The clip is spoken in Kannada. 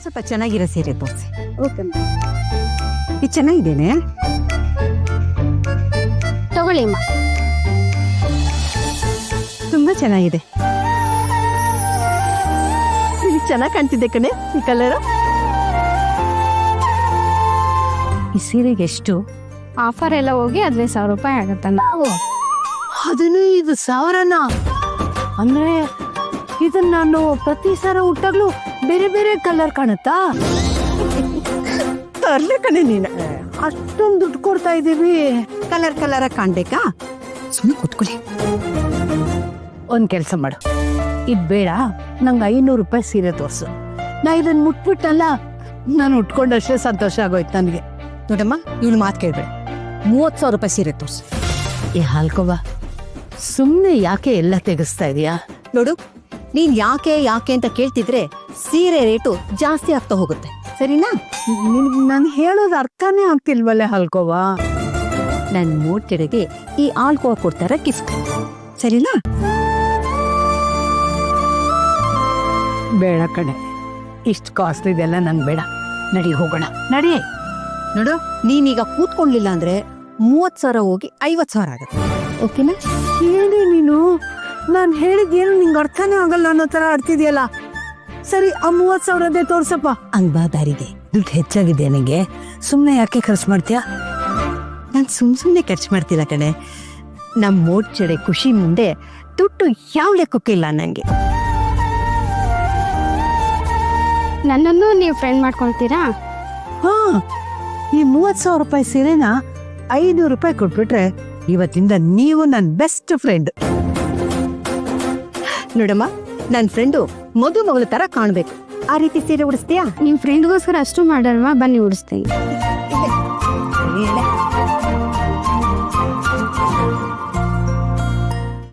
ಸ್ವಲ್ಪ ಚೆನ್ನಾಗಿರೋ ಸೀರೆ ತೋರಿಸಿ. ಓಕೆ ಇದು ಚೆನ್ನಾಗಿದ್ದೇನೆ, ತಗೊಳ್ಳಿ ಅಮ್ಮ. ತುಂಬಾ ಚೆನ್ನಾಗಿದೆ. ಇದು ಚೆನ್ನಾಗಿ ಕಾಣ್ತಿದ್ದೆ ಕಣೆ ಈ ಕಲರ್. ಈ ಸೀರೆಗೆ ಎಷ್ಟು? ಆಫರ್ ಎಲ್ಲ ಹೋಗಿ 15,000 ರೂಪಾಯಿ ಆಗತ್ತಲ್ಲ. 15,000ನ? ಅಂದ್ರೆ ಇದನ್ನ ನಾನು ಪ್ರತಿ ಸಲ ಉಟ್ಟಾಗ್ಲೂ ಬೇರೆ ಬೇರೆ ಕಲರ್ ಕಾಣುತ್ತಾ? ತರ್ಲೆ ಕಣೆ ನೀನು, ಅಷ್ಟೊಂದು ದುಡ್ಡು ಕೊಡ್ತಾ ಇದ್ದೀವಿ, ಕಲರ್ ಕಲರ್ ಕಾಣ್ಬೇಕಾ? ಸುಮ್ಮನೆ ಕೂತ್ಕೊಳ್ಳಿ. ಒಂದ್ ಕೆಲಸ ಮಾಡು, ಇದು ಬೇಡ, ನಂಗೆ 500 ರೂಪಾಯಿ ಸೀರೆ ತೋರ್ಸು. ನಾ ಇದನ್ನ ಮುಟ್ಬಿಟ್ಟಲ್ಲ, ನಾನು ಉಟ್ಕೊಂಡಷ್ಟೇ ಸಂತೋಷ ಆಗೋಯ್ತು ನನಗೆ. ನೋಡಮ್ಮ, ಇವಳು ಮಾತು ಕೇಳ್ಬೇಡ, 30,000 ರೂಪಾಯಿ ಸೀರೆ ತೋರ್ಸು. ಏ ಹಾಲ್ಕೋವ, ಸುಮ್ಮನೆ ಯಾಕೆ ಎಲ್ಲ ತೆಗೆಸ್ತಾ ಇದೀಯಾ? ನೋಡು, ನೀನ್ ಯಾಕೆ ಯಾಕೆ ಅಂತ ಕೇಳ್ತಿದ್ರೆ ಸೀರೆ ರೇಟು ಜಾಸ್ತಿ ಆಗ್ತಾ ಹೋಗುತ್ತೆ, ಸರಿನಾ? ನಾನು ಹೇಳೋದು ಅರ್ಥನೇ ಆಗ್ತಿಲ್ವಲ್ಲೇ ಹಾಲ್ಕೋವ. ನನ್ನ ಮೂರ್ತಿಡೆಗೆ ಈ ಆಲ್ಕೋವ ಕೊಡ್ತಾರ ಕಿಸ್ಕೊ, ಸರಿನಾ? ಬೇಡ ಕಣೆ, ಇಷ್ಟು ಕಾಸ್ಟ್ಲಿ ಇದೆಲ್ಲ ನಂಗೆ ಬೇಡ. ನಡಿ ಹೋಗೋಣ, ನಡಿ. ನೋಡು, ನೀನೀಗ ಕೂತ್ಕೊಳ್ಳಿಲ್ಲ ಅಂದ್ರೆ 30,000 ಹೋಗಿ 50,000 ಆಗುತ್ತೆ, ಓಕೆನಾ? ಹೇಳಿ ನೀನು, ನಾನು ಹೇಳಿದ್ದೇನು ನಿಂಗೆ ಅರ್ಥನೇ ಆಗಲ್ಲ ಅನ್ನೋ ಥರ ಆಡ್ತಿದ್ಯಲ್ಲ. ಸರಿ, ಆ 30,000 ತೋರ್ಸಪ್ಪ. ಹಂಗ್ ದಾರಿಗೆ ದುಡ್ಡು ಹೆಚ್ಚಾಗಿದೆ ನನಗೆ, ಸುಮ್ಮನೆ ಯಾಕೆ ಖರ್ಚು ಮಾಡ್ತೀಯಾ? ನಾನು ಸುಮ್ಮನೆ ಖರ್ಚು ಮಾಡ್ತಿಲ್ಲ ಕಣೆ. ನಮ್ಮ ಮೋಡ್ಚೆಡೆ ಖುಷಿ ಮುಂದೆ ದುಡ್ಡು ಯಾವ ಲೆಕ್ಕಕ್ಕಿಲ್ಲ ನನಗೆ. ನನ್ನನ್ನು ನೀವು ಫ್ರೆಂಡ್ ಮಾಡ್ಕೊಳ್ತೀರಾ? ಹಾ, ಈ 30,000 ರೂಪಾಯಿ ಸೀರೆನ 500 ರೂಪಾಯಿ ಕೊಟ್ಬಿಟ್ರೆ ಇವತ್ತಿಂದ ನೀವು ನನ್ನ ಬೆಸ್ಟ್ ಫ್ರೆಂಡ್. ನೋಡಮ್ಮ, ನನ್ನ ಫ್ರೆಂಡು ಮಗು ಮಗಳ ತರ ಕಾಣ್ಬೇಕು, ಆ ರೀತಿ ಸೀರೆ ಉಡಿಸ್ತೀಯಾ? ನಿಮ್ ಫ್ರೆಂಡ್ಗೋಸ್ಕರ ಅಷ್ಟು ಮಾಡಲ್ವಾ? ಬನ್ನಿ ಉಡಿಸ್ತೀನಿ.